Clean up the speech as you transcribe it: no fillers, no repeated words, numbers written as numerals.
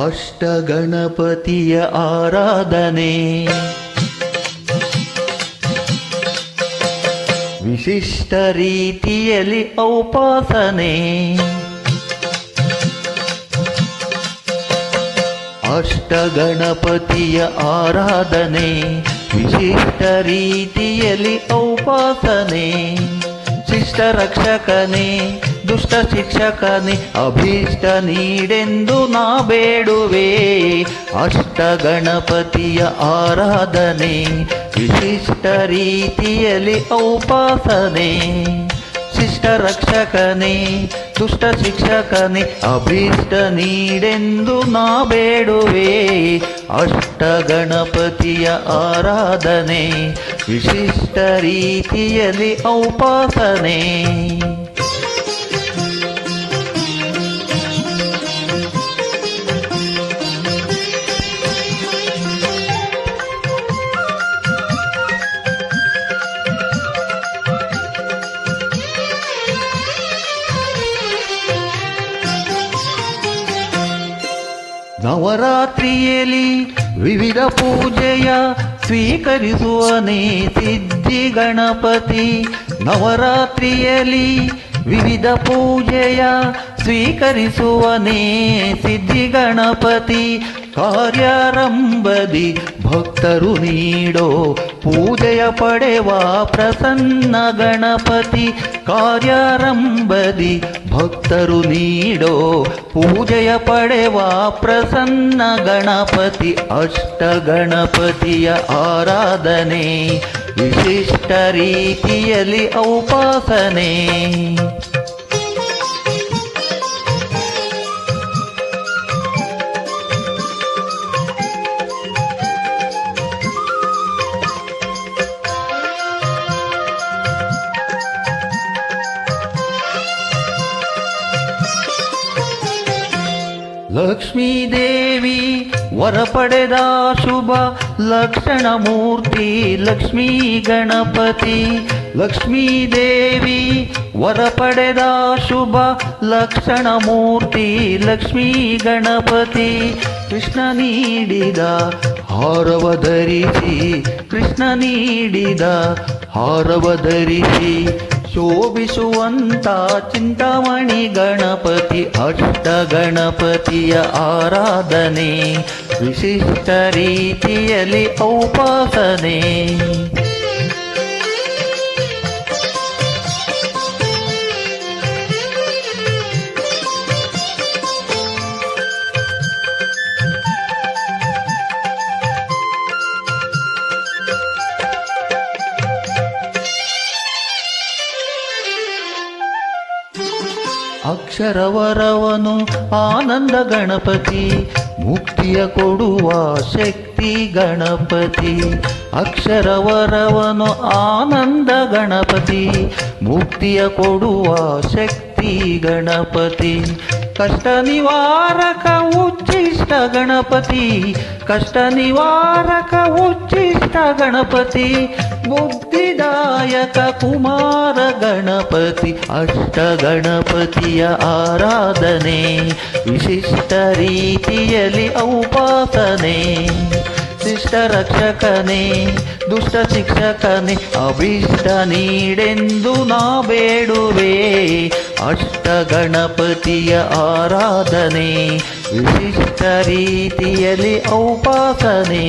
ಅಷ್ಟಗಣಪತಿಯ ಆರಾಧನೆ ವಿಶಿಷ್ಟ ರೀತಿಯಲ್ಲಿ ಔಪಾಸನೆ ಅಷ್ಟಗಣಪತಿಯ ಆರಾಧನೆ ವಿಶಿಷ್ಟ ರೀತಿಯಲ್ಲಿ ಔಪಾಸನೆ ಶಿಷ್ಟ ರಕ್ಷಕನೇ ದುಷ್ಟ ಶಿಕ್ಷಕನೇ ಅಭೀಷ್ಟ ನೀಡೆಂದು ನಾ ಬೇಡುವೆ ಅಷ್ಟಗಣಪತಿಯ ಆರಾಧನೆ ವಿಶಿಷ್ಟ ರೀತಿಯಲ್ಲಿ ಔಪಾಸನೆ ಶಿಷ್ಟ ರಕ್ಷಕನೇ ದುಷ್ಟ ಶಿಕ್ಷಕನೇ ಅಭೀಷ್ಟ ನೀಡೆಂದು ನಾ ಬೇಡುವೆ ಅಷ್ಟಗಣಪತಿಯ ಆರಾಧನೆ ವಿಶಿಷ್ಟ ರೀತಿಯಲ್ಲಿ ಔಪಾಸನೆ ನವರಾತ್ರಿಯಲ್ಲಿ ವಿವಿಧ ಪೂಜೆಯ ಸ್ವೀಕರಿಸುವನೇ ಸಿದ್ಧಿ ಗಣಪತಿ ನವರಾತ್ರಿಯಲ್ಲಿ ವಿವಿಧ ಪೂಜೆಯ ಸ್ವೀಕರಿಸುವನೇ ಸಿದ್ಧಿ ಗಣಪತಿ ಕಾರ್ಯಾರಂಭದಿ ಭಕ್ತರು ನೀಡೋ ಪೂಜೆಯ ಪಡೆವ ಪ್ರಸನ್ನ ಗಣಪತಿ ಕಾರ್ಯಾರಂಭದಿ ಭಕ್ತರು ನೀಡೋ ಪೂಜೆಯ ಪಡೆವ ಪ್ರಸನ್ನ ಗಣಪತಿ ಅಷ್ಟಗಣಪತಿಯ ಆರಾಧನೆ ವಿಶಿಷ್ಟ ರೀತಿಯಲ್ಲಿ ಔಪಾಸನೆ ಲಕ್ಷ್ಮೀ ದೇವಿ ವರ ಪಡೆದ ಶುಭ ಲಕ್ಷಣ ಮೂರ್ತಿ ಲಕ್ಷ್ಮೀ ಗಣಪತಿ ಲಕ್ಷ್ಮೀ ದೇವಿ ವರ ಪಡೆದ ಶುಭ ಲಕ್ಷಣ ಮೂರ್ತಿ ಲಕ್ಷ್ಮೀ ಗಣಪತಿ ಕೃಷ್ಣ ನೀಡಿದ ಹಾರವ ಧರಿಸಿ ಕೃಷ್ಣ ನೀಡಿದ ಹಾರವ ಧರಿಸಿ ಶೋಭಿಸುವಂತ ಚಿಂತಾಮಣಿ ಗಣಪತಿ ಅಷ್ಟಗಣಪತಿಯ ಆರಾಧನೆ ವಿಶಿಷ್ಟ ರೀತಿಯಲ್ಲಿ ಔಪಾಸನೆ ಅಕ್ಷರವರವನು ಆನಂದ ಗಣಪತಿ ಮುಕ್ತಿಯ ಕೊಡುವ ಶಕ್ತಿ ಗಣಪತಿ ಅಕ್ಷರವರವನು ಆನಂದ ಗಣಪತಿ ಮುಕ್ತಿಯ ಕೊಡುವ ಶಕ್ತಿ ಗಣಪತಿ ಕಷ್ಟ ನಿವಾರಕ ಉಚ್ಚಿಷ್ಟ ಗಣಪತಿ ಕಷ್ಟ ನಿವಾರಕ ಉಚ್ಚಿಷ್ಟ ಗಣಪತಿ ಬುದ್ಧಿದಾಯಕ ಕುಮಾರ ಗಣಪತಿ ಅಷ್ಟಗಣಪತಿಯ ಆರಾಧನೆ ವಿಶಿಷ್ಟ ರೀತಿಯಲ್ಲಿ ಔಪಾಸನೆ ಶಿಷ್ಟ ರಕ್ಷಕನೇ ದುಷ್ಟ ಶಿಕ್ಷಕನೇ ಅಭೀಷ್ಟ ನೀಡೆಂದು ನಾ ಬೇಡುವೆ ಅಷ್ಟಗಣಪತಿಯ ಆರಾಧನೆ ವಿಶಿಷ್ಟ ರೀತಿಯಲ್ಲಿ ಔಪಾಸನೆ